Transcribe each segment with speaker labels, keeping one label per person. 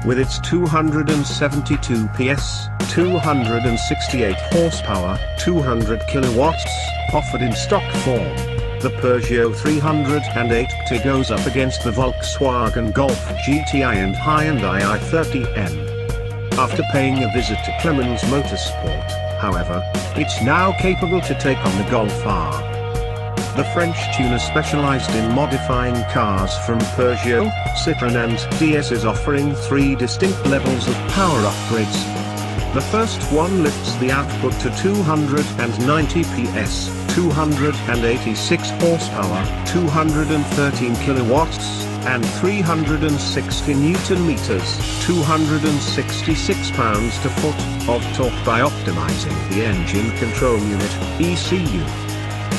Speaker 1: with its 272 PS, 268 horsepower, 200 kilowatts, offered in stock form. The Peugeot 308 goes up against the Volkswagen Golf GTI and Hyundai i30N. After paying a visit to Clemens Motorsport, however, it's now capable to take on the Golf R. The French tuner specialized in modifying cars from Peugeot, Citroën and DS is offering 3 distinct levels of power upgrades. The first one lifts the output to 290 PS, 286 horsepower, 213 kilowatts, and 360 Newton meters, 266 pounds-to-foot, of torque by optimizing the engine control unit, ECU.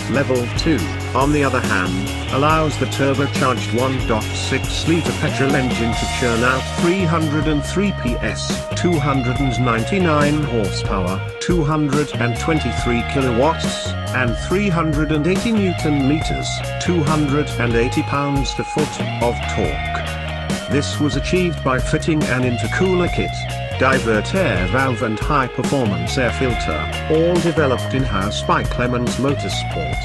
Speaker 1: Level 2, on the other hand, allows the turbocharged 1.6-liter petrol engine to churn out 303 PS, 299 horsepower, 223 kilowatts, and 380 Newton meters, 280 pounds-to-foot, of torque. This was achieved by fitting an intercooler kit, divert air valve and high-performance air filter, all developed in-house by Clemens Motorsport.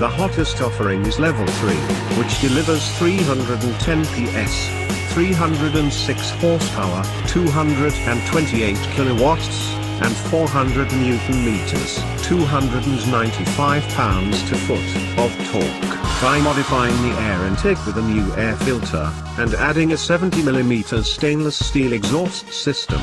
Speaker 1: The hottest offering is Level 3, which delivers 310 PS, 306 horsepower, 228 kilowatts, and 400 Newton meters, 295 pounds-to-foot, of torque, by modifying the air intake with a new air filter, and adding a 70mm stainless steel exhaust system.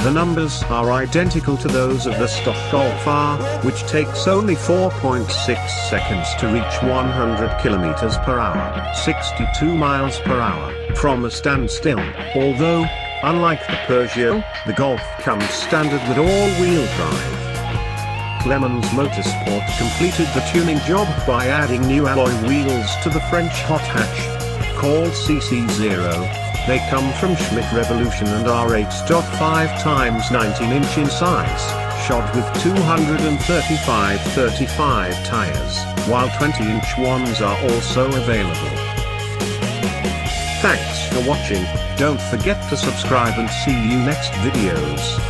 Speaker 1: The numbers are identical to those of the stock Golf R, which takes only 4.6 seconds to reach 100 km per hour, 62 miles per hour, from a standstill, although, unlike the Peugeot, the Golf comes standard with all-wheel drive. Clemens Motorsport completed the tuning job by adding new alloy wheels to the French hot hatch, called CC0. They come from Schmidt Revolution and are 8.5 x 19 inch in size, shod with 235/35 tires, while 20-inch ones are also available. Thanks for watching, don't forget to subscribe and see you next videos.